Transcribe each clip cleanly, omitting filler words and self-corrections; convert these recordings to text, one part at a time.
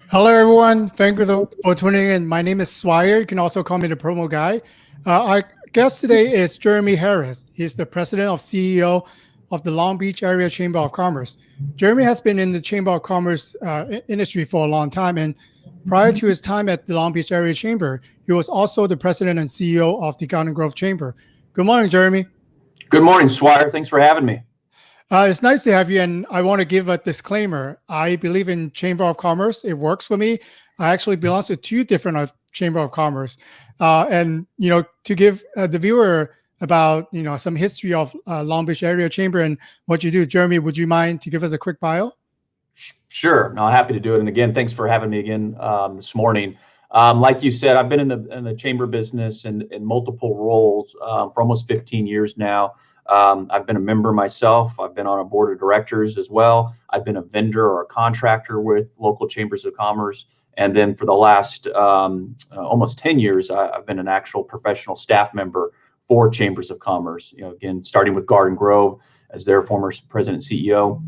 Hello, everyone. Thank you for tuning in. My name is Swire. You can also call me the promo guy. Our guest today is Jeremy Harris. He's the president of CEO of the Long Beach Area Chamber of Commerce. Jeremy has been in the Chamber of Commerce industry for a long time. And prior to his time at the Long Beach Area Chamber, he was also the president and CEO of the Garden Grove Chamber. Good morning, Jeremy. Good morning, Swire. Thanks for having me. It's nice to have you, and I want to give a disclaimer. I believe in Chamber of Commerce. It works for me. I actually belong to two different Chamber of Commerce, and to give the viewer about some history of Long Beach Area Chamber and what you do. Jeremy, would you mind to give us a quick bio? Sure. No, happy to do it. And again, thanks for having me again this morning. Like you said, I've been in the chamber business in multiple roles for almost 15 years now. I've been a member myself. I've been on a board of directors as well. I've been a vendor or a contractor with local chambers of commerce. And then for the last almost 10 years, I've been an actual professional staff member for chambers of commerce. Again, starting with Garden Grove as their former president and CEO,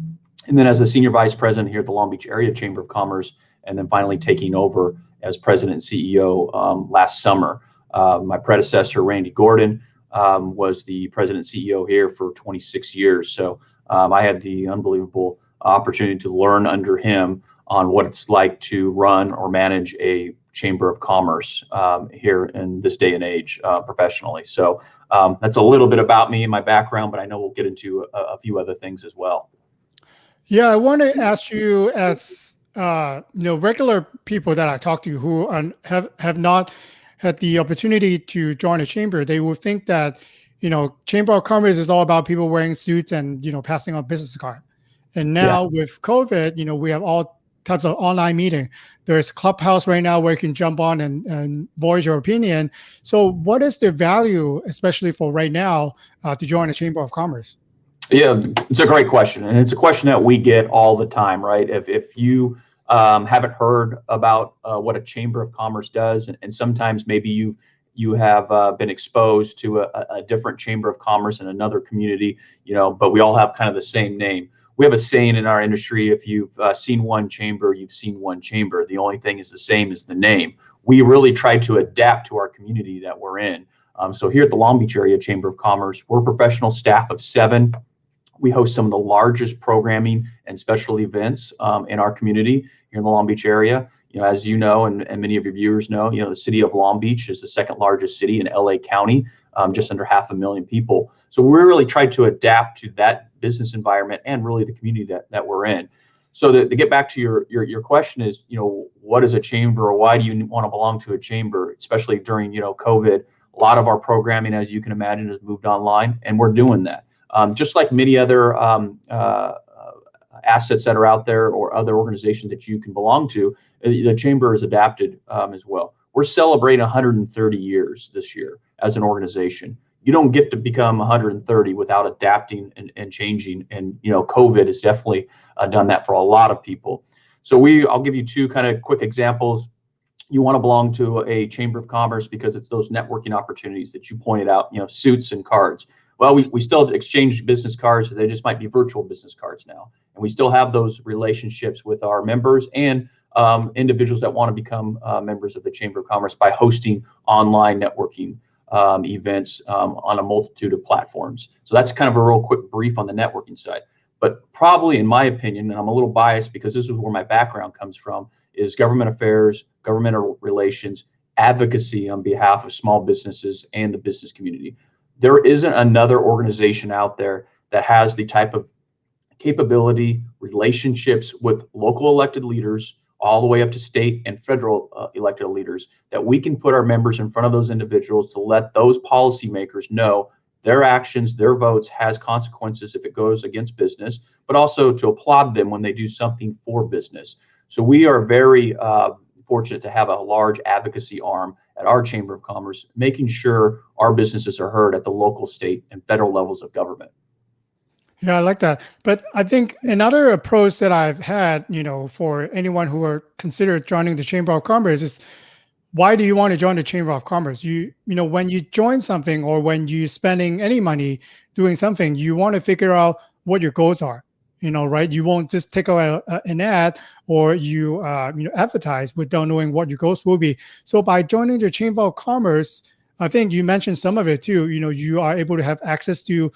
and then as a senior vice president here at the Long Beach Area Chamber of Commerce, and then finally taking over as president and CEO last summer. My predecessor, Randy Gordon, was the president and CEO here for 26 years. So I had the unbelievable opportunity to learn under him on what it's like to run or manage a chamber of commerce here in this day and age professionally. So that's a little bit about me and my background, but I know we'll get into a few other things as well. Yeah, I want to ask you, as regular people that I talk to who have not had the opportunity to join a chamber, they will think that Chamber of Commerce is all about people wearing suits and passing out business cards. And now with COVID, we have all types of online meeting. There's Clubhouse right now where you can jump on and voice your opinion. So what is the value, especially for right now, to join a Chamber of Commerce? Yeah, it's a great question. And it's a question that we get all the time, right? If you haven't heard about what a chamber of commerce does, and sometimes maybe you have been exposed to a different chamber of commerce in another community, but we all have kind of the same name. We have a saying in our industry: if you've seen one chamber, you've seen one chamber. The only thing is the same as the name. We really try to adapt to our community that we're in. So here at the Long Beach Area Chamber of Commerce, we're a professional staff of 7. We host some of the largest programming and special events in our community here in the Long Beach area. As you know, and many of your viewers know, the city of Long Beach is the second largest city in LA County, just under 500,000 people. So we really try to adapt to that business environment and really the community that we're in. So to get back to your question is, what is a chamber, or why do you want to belong to a chamber, especially during, COVID? A lot of our programming, as you can imagine, has moved online, and we're doing that. Just like many other assets that are out there or other organizations that you can belong to, the chamber is adapted as well. We're celebrating 130 years this year as an organization. You don't get to become 130 without adapting and changing. And COVID has definitely done that for a lot of people. So I'll give you two kind of quick examples. You want to belong to a chamber of commerce because it's those networking opportunities that you pointed out, suits and cards. Well, we still exchange business cards. They just might be virtual business cards now. And we still have those relationships with our members and individuals that want to become members of the Chamber of Commerce by hosting online networking events on a multitude of platforms. So that's kind of a real quick brief on the networking side. But probably, in my opinion, and I'm a little biased because this is where my background comes from, is government affairs, governmental relations, advocacy on behalf of small businesses and the business community. There isn't another organization out there that has the type of capability, relationships with local elected leaders, all the way up to state and federal elected leaders, that we can put our members in front of those individuals to let those policymakers know their actions, their votes has consequences if it goes against business, but also to applaud them when they do something for business. So we are very fortunate to have a large advocacy arm at our Chamber of Commerce, making sure our businesses are heard at the local, state, and federal levels of government. Yeah, I like that. But I think another approach that I've had, for anyone who are considered joining the Chamber of Commerce is, why do you want to join the Chamber of Commerce? When you join something, or when you're spending any money doing something, you want to figure out what your goals are. right? You won't just take out an ad or advertise without knowing what your goals will be. So by joining the Chamber of Commerce, I think you mentioned some of it too. You are able to have access to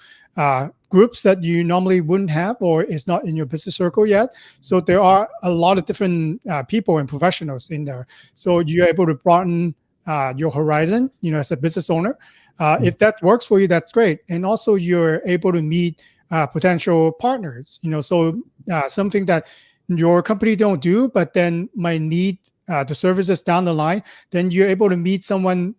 groups that you normally wouldn't have, or it's not in your business circle yet. So there are a lot of different people and professionals in there. So you're able to broaden your horizon, as a business owner. If that works for you, that's great. And also you're able to meet potential partners, so something that your company don't do, but then might need the services down the line, then you're able to meet someone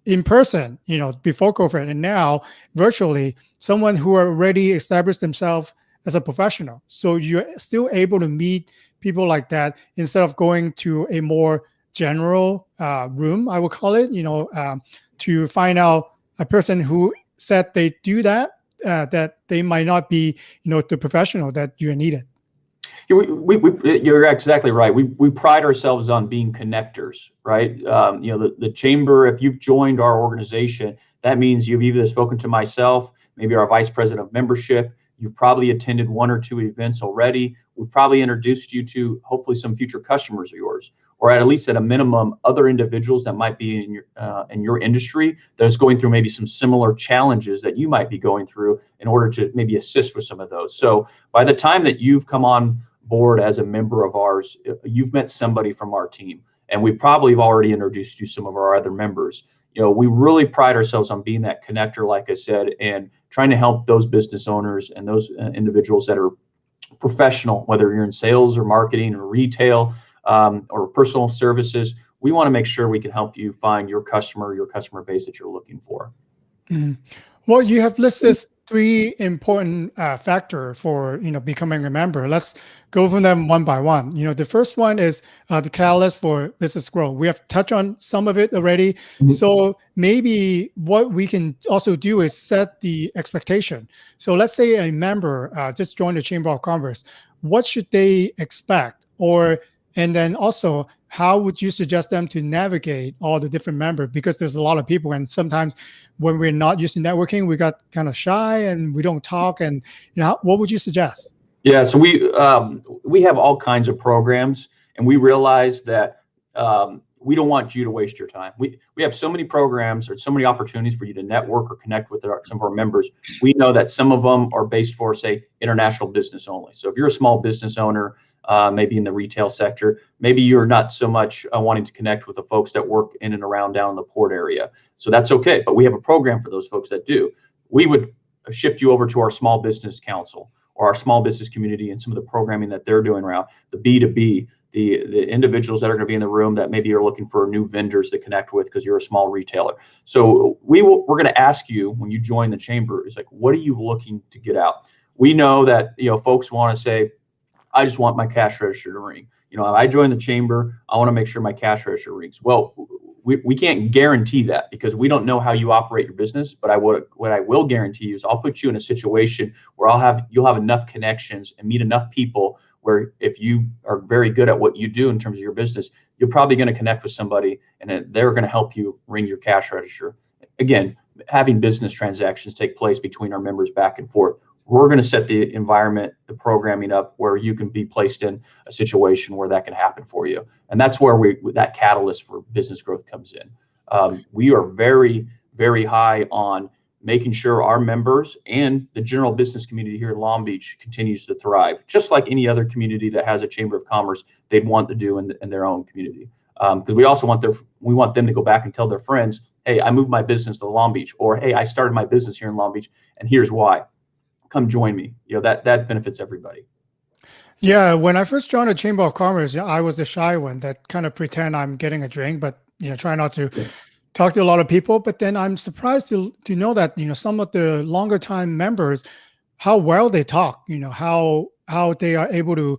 in person, before COVID, and now virtually, someone who already established themselves as a professional. So you're still able to meet people like that instead of going to a more general room, I would call it, to find out a person who said they do that, that they might not be, the professional that you needed. You're exactly right. We pride ourselves on being connectors, right? The chamber, if you've joined our organization, that means you've either spoken to myself, maybe our vice president of membership. You've probably attended one or two events already. We've probably introduced you to hopefully some future customers of yours, or at least at a minimum, other individuals that might be in your industry that's going through maybe some similar challenges that you might be going through in order to maybe assist with some of those. So by the time that you've come on board as a member of ours, you've met somebody from our team, and we probably have already introduced you some of our other members. We really pride ourselves on being that connector, like I said, and trying to help those business owners and those individuals that are professional, whether you're in sales or marketing or retail or personal services. We want to make sure we can help you find your customer base that you're looking for. Mm-hmm. Well, you have listed 3 important factors for becoming a member. Let's go from them one by one. The first one is the catalyst for business growth. We have touched on some of it already. Mm-hmm. So maybe what we can also do is set the expectation. So let's say a member just joined the Chamber of Commerce. What should they expect? And then also, how would you suggest them to navigate all the different members? Because there's a lot of people, and sometimes when we're not used to networking, we got kind of shy and we don't talk. And what would you suggest? Yeah, so we have all kinds of programs, and we realize that we don't want you to waste your time. We have so many programs or so many opportunities for you to network or connect with some of our members. We know that some of them are based for, say, international business only. So if you're a small business owner, maybe in the retail sector, maybe you're not so much wanting to connect with the folks that work in and around down in the port area. So that's okay, but we have a program for those folks that do. We would shift you over to our small business council or our small business community and some of the programming that they're doing around the B2B, the individuals that are going to be in the room that maybe you're looking for new vendors to connect with because you're a small retailer. So we're going to ask you when you join the chamber is like, what are you looking to get out? We know that folks want to say, I just want my cash register to ring. If I join the chamber, I want to make sure my cash register rings. Well, we can't guarantee that because we don't know how you operate your business. But what I will guarantee you is I'll put you in a situation where you'll have enough connections and meet enough people where if you are very good at what you do in terms of your business, you're probably going to connect with somebody and they're going to help you ring your cash register. Again, having business transactions take place between our members back and forth. We're going to set the environment, the programming up where you can be placed in a situation where that can happen for you. And that's where that catalyst for business growth comes in. We are very, very high on making sure our members and the general business community here in Long Beach continues to thrive, just like any other community that has a Chamber of Commerce they'd want to do in their own community. Because we also want them to go back and tell their friends, hey, I moved my business to Long Beach, or hey, I started my business here in Long Beach, and here's why. Come join me. That benefits everybody. Yeah, when I first joined the Chamber of Commerce, I was the shy one that kind of pretend I'm getting a drink, but try not to talk to a lot of people. But then I'm surprised to know that some of the longer time members, how well they talk. How they are able to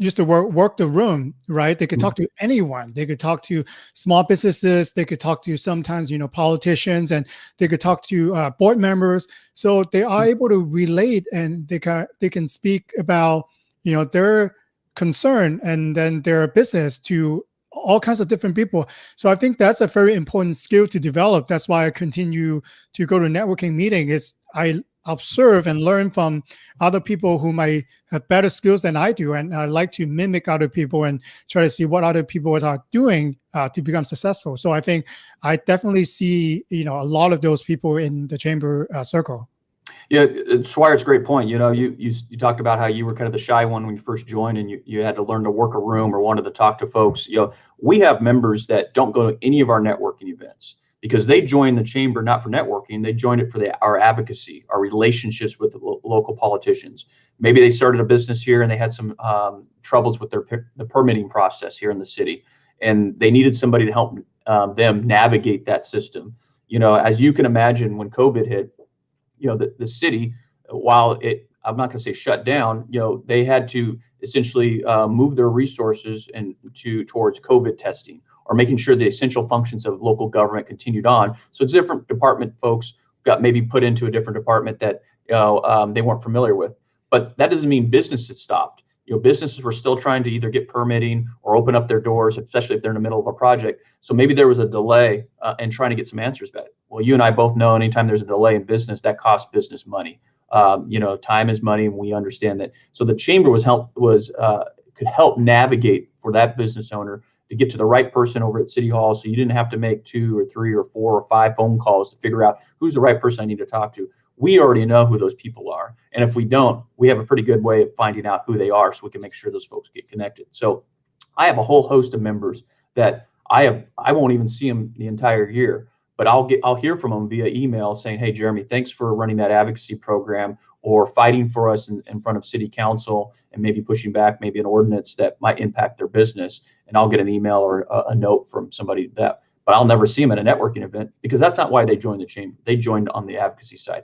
use the work the room, right? They could talk to anyone. They could talk to small businesses. They could talk to sometimes, politicians, and they could talk to board members. So they are able to relate, and they can speak about, their concern and then their business to all kinds of different people. So I think that's a very important skill to develop. That's why I continue to go to networking meeting. I observe and learn from other people who might have better skills than I do, and I like to mimic other people and try to see what other people are doing to become successful. So I think I definitely see a lot of those people in the chamber circle. Yeah, Swire, it's a great point. You talked about how you were kind of the shy one when you first joined, and you had to learn to work a room or wanted to talk to folks. We have members that don't go to any of our networking events because they joined the chamber not for networking. They joined it for our advocacy, our relationships with the local politicians. Maybe they started a business here and they had some troubles with the permitting process here in the city, and they needed somebody to help them navigate that system. As you can imagine, when COVID hit, the city, while I'm not going to say shut down, they had to essentially move their resources towards COVID testing or making sure the essential functions of local government continued on. So it's different department folks got maybe put into a different department that they weren't familiar with. But that doesn't mean business had stopped. Businesses were still trying to either get permitting or open up their doors, especially if they're in the middle of a project. So maybe there was a delay in trying to get some answers back. Well, you and I both know anytime there's a delay in business, that costs business money. Time is money, and we understand that. So the chamber could help navigate for that business owner to get to the right person over at City Hall, so you didn't have to make 2 or 3 or 4 or 5 phone calls to figure out who's the right person I need to talk to. We already know who those people are. And if we don't, we have a pretty good way of finding out who they are so we can make sure those folks get connected. So I have a whole host of members that I won't even see them the entire year, but I'll hear from them via email saying, hey, Jeremy, thanks for running that advocacy program or fighting for us in front of city council and maybe pushing back maybe an ordinance that might impact their business. And I'll get an email or a note from somebody but I'll never see them at a networking event because that's not why they joined the chamber. They joined on the advocacy side.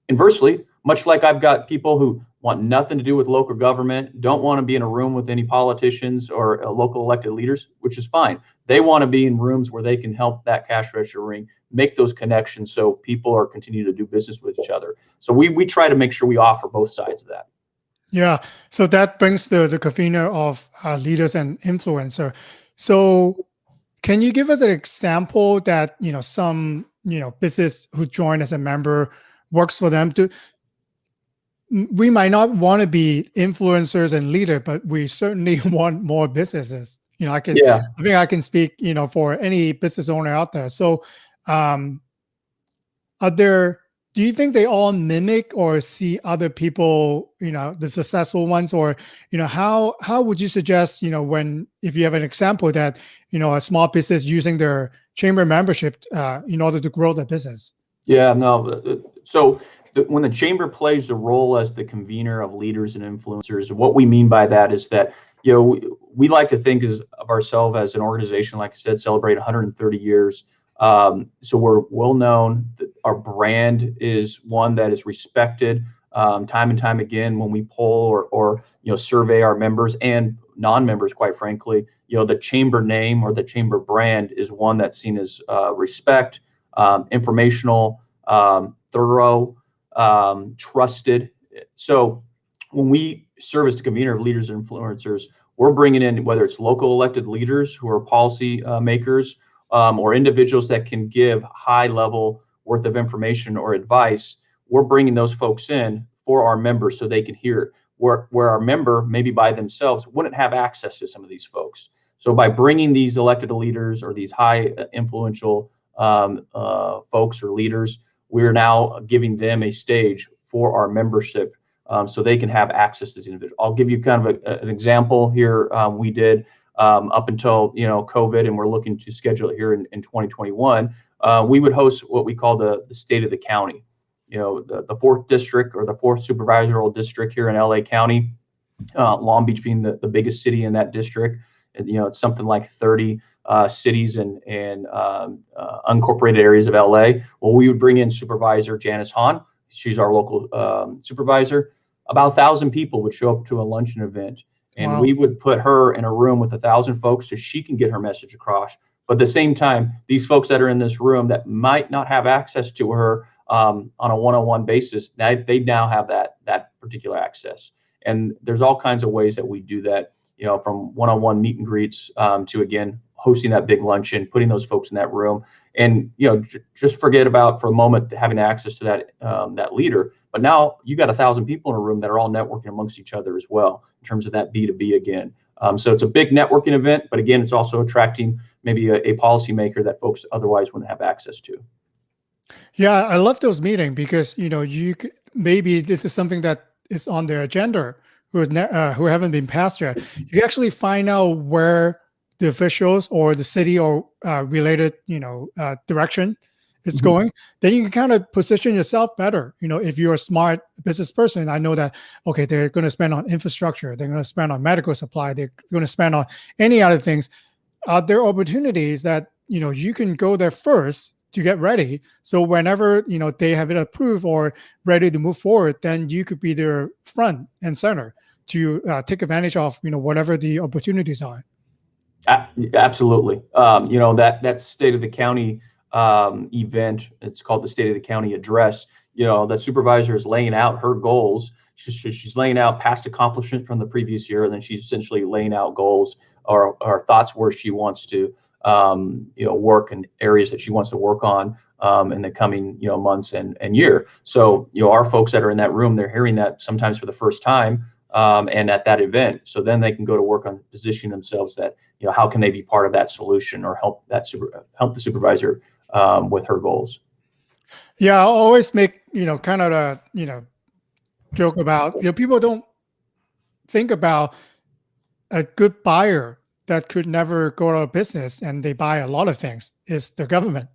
Inversely, much like I've got people who want nothing to do with local government, don't want to be in a room with any politicians or local elected leaders, which is fine. They want to be in rooms where they can help that cash register ring, make those connections so people are continuing to do business with each other. So we try to make sure we offer both sides of that. Yeah. So that brings the convener of leaders and influencer. So can you give us an example that, some, business who joined as a member works for them we might not want to be influencers and leader, but we certainly want more businesses. I think I can speak, for any business owner out there. So, do you think they all mimic or see other people, the successful ones, or, how would you suggest, if you have an example that, a small business using their chamber membership in order to grow their business? Yeah, no. So when the chamber plays the role as the convener of leaders and influencers, what we mean by that is that, we like to think of ourselves as an organization, like I said, celebrate 130 years. So we're well known. Our brand is one that is respected time and time again when we poll or survey our members and non-members, quite frankly. The chamber name or the chamber brand is one that's seen as respect, informational, thorough, trusted. So when we serve as the convener of leaders and influencers, we're bringing in, whether it's local elected leaders who are policy makers or individuals that can give high level worth of information or advice, we're bringing those folks in for our members so they can hear it, where our member, maybe by themselves, wouldn't have access to some of these folks. So by bringing these elected leaders or these high influential folks or leaders, we're now giving them a stage for our membership so they can have access to these individuals. I'll give you kind of an example here. We did up until COVID, and we're looking to schedule it here in 2021. We would host what we call the state of the county. The 4th district or the 4th supervisory district here in LA County, Long Beach being the biggest city in that district. And, it's something like 30 cities and unincorporated areas of LA. Well, we would bring in Supervisor Janice Hahn. She's our local supervisor. About 1,000 people would show up to a luncheon event, and Wow. we would put her in a room with 1,000 folks so she can get her message across. But at the same time, these folks that are in this room that might not have access to her on a one-on-one basis, they now have that particular access. And there's all kinds of ways that we do that, from one-on-one meet and greets to, again, hosting that big luncheon, putting those folks in that room, and just forget about for a moment having access to that leader. But now you got 1,000 people in a room that are all networking amongst each other as well in terms of that B2B again. So it's a big networking event, but again, it's also attracting maybe a policymaker that folks otherwise wouldn't have access to. Yeah, I love those meetings because you could, maybe this is something that is on their agenda who haven't been passed yet. You actually find out where the officials or the city or related direction it's going. Then you can kind of position yourself better. If you're a smart business person, I know that okay, they're going to spend on infrastructure, they're going to spend on medical supply, they're going to spend on any other things. There are opportunities that you can go there first to get ready. So whenever they have it approved or ready to move forward, then you could be their front and center to take advantage of whatever the opportunities are. Absolutely. That state of the county event, it's called the State of the County Address. The supervisor is laying out her goals. She's laying out past accomplishments from the previous year, and then she's essentially laying out goals or thoughts where she wants to work in areas that she wants to work on in the coming months and year. So our folks that are in that room, they're hearing that sometimes for the first time and at that event. So then they can go to work on positioning themselves that how can they be part of that solution or help the supervisor with her goals. Yeah, I always make kind of a joke about people don't think about a good buyer that could never go out of business and they buy a lot of things is the government,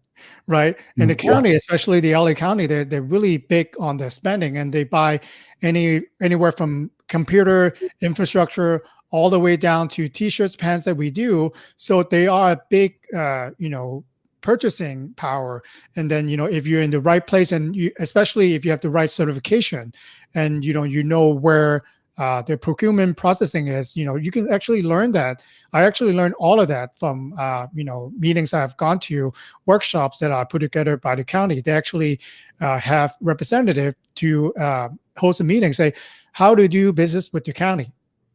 right? And the county, especially the LA County, they're really big on their spending, and they buy anywhere from computer infrastructure all the way down to t-shirts, pants that we do. So they are a big purchasing power. And then if you're in the right place, and especially if you have the right certification, and where the procurement processing is, you can actually learn that. I actually learned all of that from meetings I've gone to, workshops that are put together by the county. They actually have representative to host a meeting, say how to do business with the county.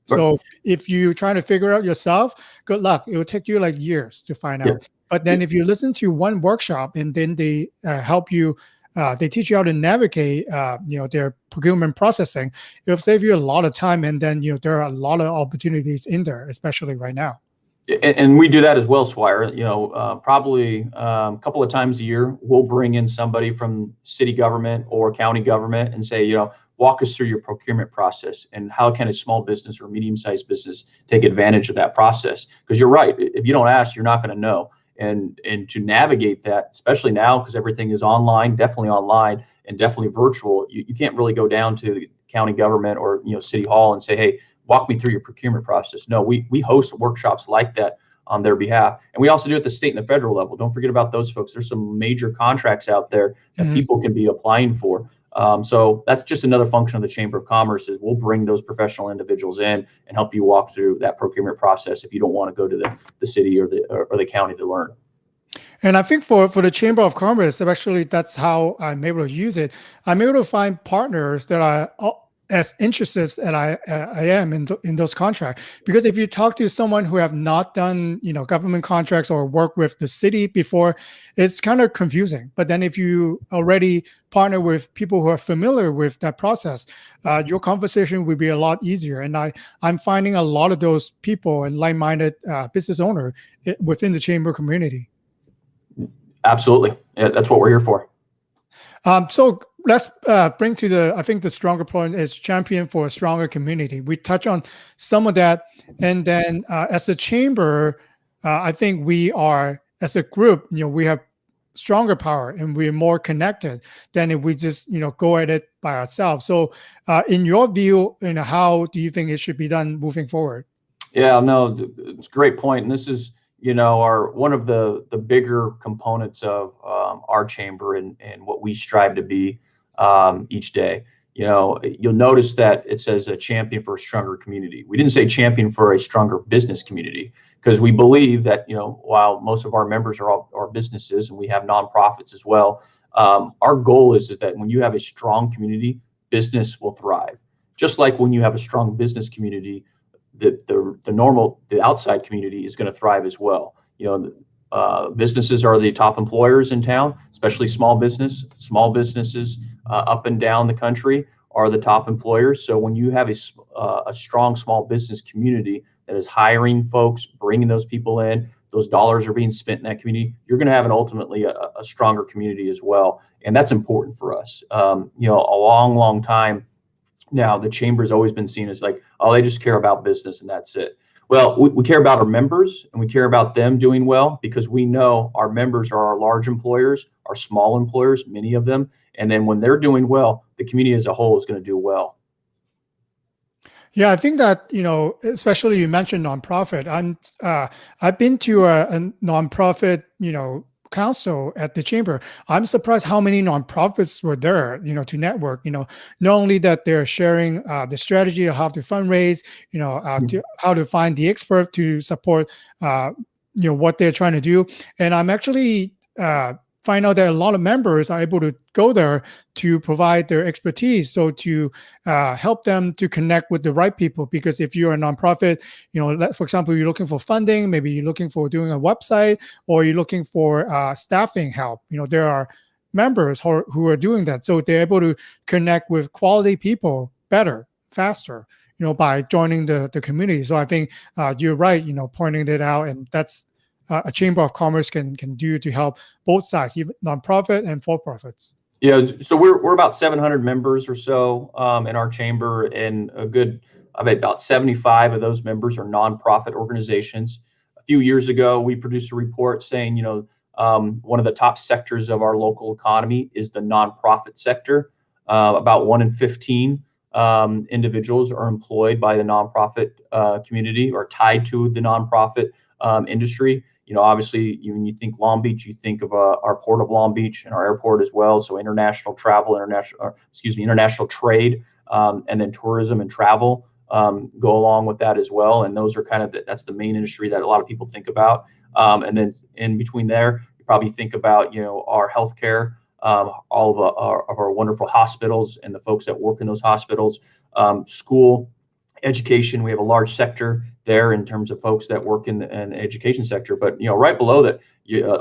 So if you're trying to figure out yourself, good luck. It will take you like years to find out. But then if you listen to one workshop and then they help you, they teach you how to navigate, their procurement processing, it'll save you a lot of time. And then, there are a lot of opportunities in there, especially right now. And we do that as well, Swire. Probably a couple of times a year, we'll bring in somebody from city government or county government and say, walk us through your procurement process and how can a small business or medium-sized business take advantage of that process? Because you're right, if you don't ask, you're not going to know. And to navigate that, especially now, because everything is online and definitely virtual, you can't really go down to the county government or city hall and say, hey, walk me through your procurement process. No, we host workshops like that on their behalf. And we also do it at the state and the federal level. Don't forget about those folks. There's some major contracts out there that people can be applying for. So that's just another function of the Chamber of Commerce is we'll bring those professional individuals in and help you walk through that procurement process if you don't want to go to the city or the county to learn. And I think for the Chamber of Commerce, actually, that's how I'm able to use it. I'm able to find partners that are as interested as I am in those contracts. Because if you talk to someone who have not done government contracts or work with the city before, it's kind of confusing. But then if you already partner with people who are familiar with that process, your conversation will be a lot easier. And I'm finding a lot of those people and like-minded business owner within the chamber community. Absolutely. Yeah, that's what we're here for. So let's bring to I think the stronger point is champion for a stronger community. We touch on some of that. And then as a chamber, I think we are, as a group, we have stronger power and we're more connected than if we just, go at it by ourselves. So in your view, how do you think it should be done moving forward? Yeah, no, it's a great point. And this is, one of the bigger components of our chamber and what we strive to be each day. You'll notice that it says a champion for a stronger community. We didn't say champion for a stronger business community because we believe that, while most of our members are businesses and we have nonprofits as well, our goal is that when you have a strong community, business will thrive. Just like when you have a strong business community, the outside community is going to thrive as well. You know, businesses are the top employers in town, especially small business. Small businesses up and down the country are the top employers. So when you have a strong small business community that is hiring folks, bringing those people in, those dollars are being spent in that community, you're going to have ultimately a stronger community as well. And that's important for us. You know, a long, long time now, the chamber has always been seen as like, oh, they just care about business and that's it. Well, we care about our members and we care about them doing well because we know our members are our large employers, our small employers, many of them. And then when they're doing well, the community as a whole is going to do well. Yeah, I think that, especially you mentioned nonprofit. I've been to a nonprofit, council at the chamber. I'm surprised how many nonprofits were there, to network, not only that they're sharing the strategy of how to fundraise, to how to find the expert to support, what they're trying to do. And I'm actually, find out that a lot of members are able to go there to provide their expertise. So to help them to connect with the right people, because if you're a nonprofit, for example, you're looking for funding, maybe you're looking for doing a website, or you're looking for staffing help. There are members who are doing that. So they're able to connect with quality people better, faster, by joining the community. So I think you're right, pointing that out. And that's a chamber of commerce can do to help both sides, even nonprofit and for-profits. Yeah, so we're about 700 members or so in our chamber, and I bet about 75 of those members are nonprofit organizations. A few years ago, we produced a report saying, one of the top sectors of our local economy is the nonprofit sector. About 1 in 15 individuals are employed by the nonprofit community or tied to the nonprofit industry. Obviously, when you think Long Beach, you think of our port of Long Beach and our airport as well. So international travel, international trade, and then tourism and travel go along with that as well. And those are that's the main industry that a lot of people think about. And then in between there, you probably think about, our healthcare, all of our wonderful hospitals and the folks that work in those hospitals, school, education. We have a large sector there in terms of folks that work in the education sector, but right below that,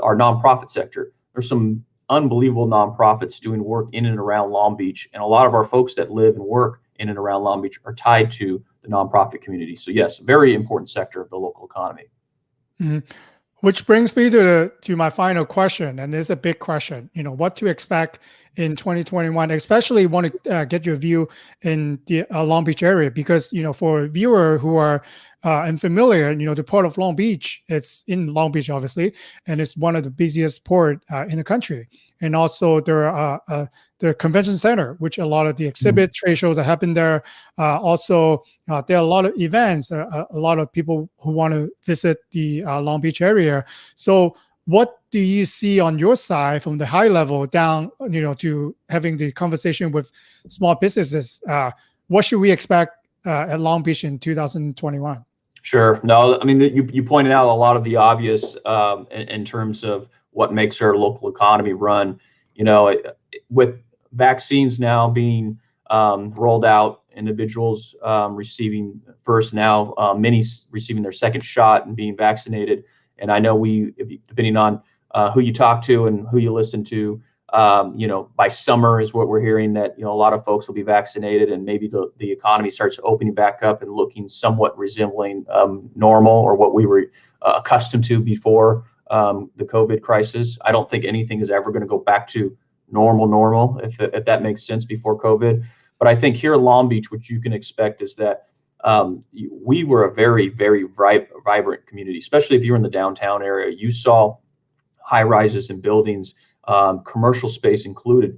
our nonprofit sector. There's some unbelievable nonprofits doing work in and around Long Beach, and a lot of our folks that live and work in and around Long Beach are tied to the nonprofit community. So yes, very important sector of the local economy. Mm-hmm. Which brings me to my final question, and it's a big question. What to expect in 2021, especially want to get your view in the Long Beach area, because for a viewer who are unfamiliar, the port of Long Beach, it's in Long Beach, obviously, and it's one of the busiest port in the country. And also there are the convention center, which a lot of the exhibits, trade shows that happen there. Also, there are a lot of events, a lot of people who want to visit the Long Beach area. So what do you see on your side from the high level down, to having the conversation with small businesses? What should we expect at Long Beach in 2021? Sure. No, I mean, you pointed out a lot of the obvious in terms of what makes our local economy run. With vaccines now being rolled out, individuals receiving first now, many receiving their second shot and being vaccinated. And I know depending on who you talk to and who you listen to, by summer is what we're hearing, that a lot of folks will be vaccinated, and maybe the economy starts opening back up and looking somewhat resembling normal, or what we were accustomed to before the COVID crisis. I don't think anything is ever going to go back to normal, if that makes sense, before COVID. But I think here in Long Beach, what you can expect is that we were a very, very vibrant community, especially if you're in the downtown area. You saw high rises in buildings, commercial space included,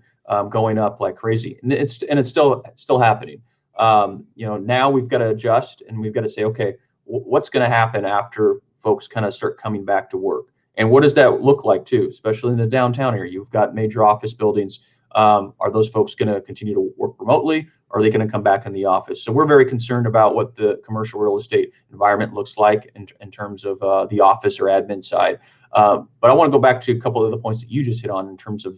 going up like crazy, and it's still happening. Now we've got to adjust, and we've got to say, okay, what's going to happen after folks kind of start coming back to work, and what does that look like too, especially in the downtown area? You've got major office buildings. Are those folks going to continue to work remotely? Or are they going to come back in the office? So we're very concerned about what the commercial real estate environment looks like in terms of the office or admin side. But I want to go back to a couple of the points that you just hit on in terms of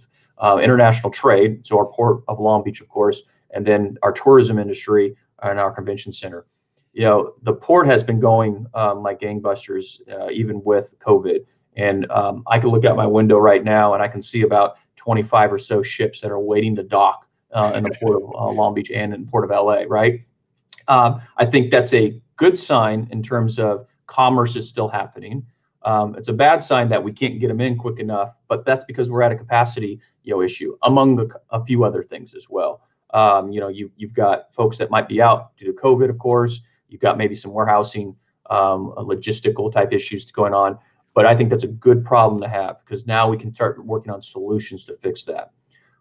international trade. So our port of Long Beach, of course, and then our tourism industry and our convention center. the port has been going like gangbusters, even with COVID. And I can look out my window right now and I can see about 25 or so ships that are waiting to dock in the port of Long Beach and in the port of LA, right? I think that's a good sign in terms of commerce is still happening. It's a bad sign that we can't get them in quick enough, but that's because we're at a capacity, issue, among a few other things as well. You've got folks that might be out due to COVID, of course. You've got maybe some warehousing, logistical type issues going on. But I think that's a good problem to have, because now we can start working on solutions to fix that.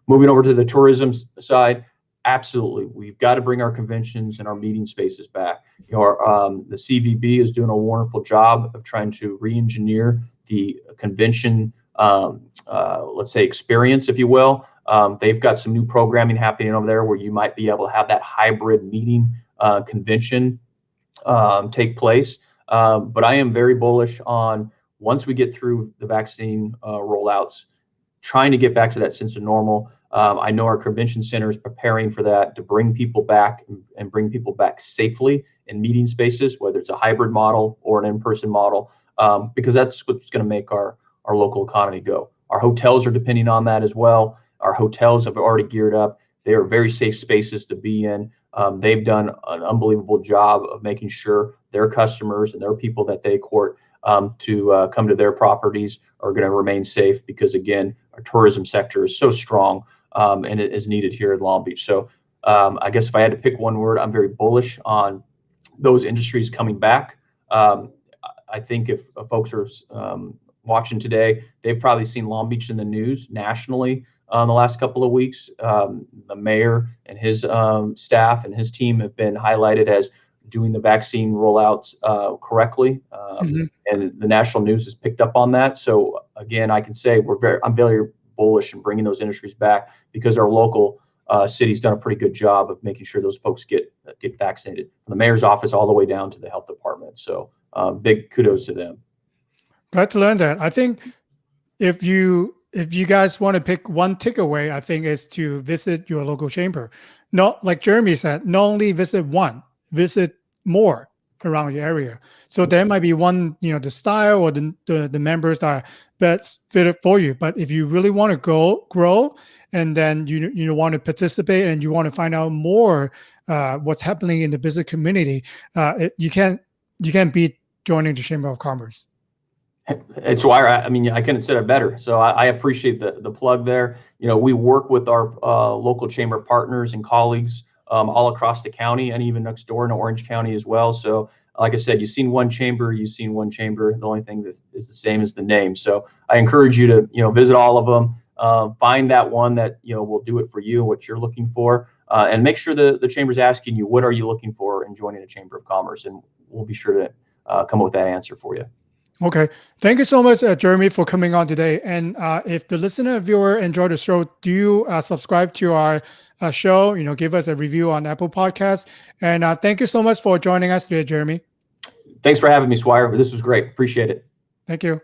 Moving over to the tourism side, absolutely, we've got to bring our conventions and our meeting spaces back. The CVB is doing a wonderful job of trying to re-engineer the convention, let's say, experience, if you will. They've got some new programming happening over there where you might be able to have that hybrid meeting convention take place. But I am very bullish on, once we get through the vaccine rollouts, trying to get back to that sense of normal. I know our convention center is preparing for that, to bring people back and bring people back safely in meeting spaces, whether it's a hybrid model or an in-person model, because that's what's going to make our local economy go. Our hotels are depending on that as well. Our hotels have already geared up. They are very safe spaces to be in. They've done an unbelievable job of making sure their customers and their people that they court to come to their properties are going to remain safe, because, again, our tourism sector is so strong and it is needed here in Long Beach. So I guess if I had to pick one word, I'm very bullish on those industries coming back. I think if folks are watching today, they've probably seen Long Beach in the news nationally the last couple of weeks. The mayor and his staff and his team have been highlighted as doing the vaccine rollouts correctly, and the national news has picked up on that. So again, I can say I'm very bullish in bringing those industries back, because our local city's done a pretty good job of making sure those folks get vaccinated, from the mayor's office all the way down to the health department. So big kudos to them. Glad to learn that. I think if you guys want to pick one takeaway, I think is to visit your local chamber. Not like Jeremy said, not only visit one, visit more around your area. So there might be one, the style or the members that are best fitted for you. But if you really want to grow, and then you want to participate and you want to find out more what's happening in the business community, you can't beat joining the Chamber of Commerce. It's why I couldn't say it better. So I appreciate the plug there. We work with our local chamber partners and colleagues all across the county, and even next door in Orange County as well. So like I said, you've seen one chamber. The only thing that is the same is the name. So I encourage you to visit all of them, find that one that will do it for you, what you're looking for, and make sure the chamber's asking you, what are you looking for in joining a Chamber of Commerce, and we'll be sure to come up with that answer for you. Okay. Thank you so much, Jeremy, for coming on today. And if the listener viewer enjoyed the show, do subscribe to our show, give us a review on Apple Podcasts. And thank you so much for joining us today, Jeremy. Thanks for having me, Swire. This was great. Appreciate it. Thank you.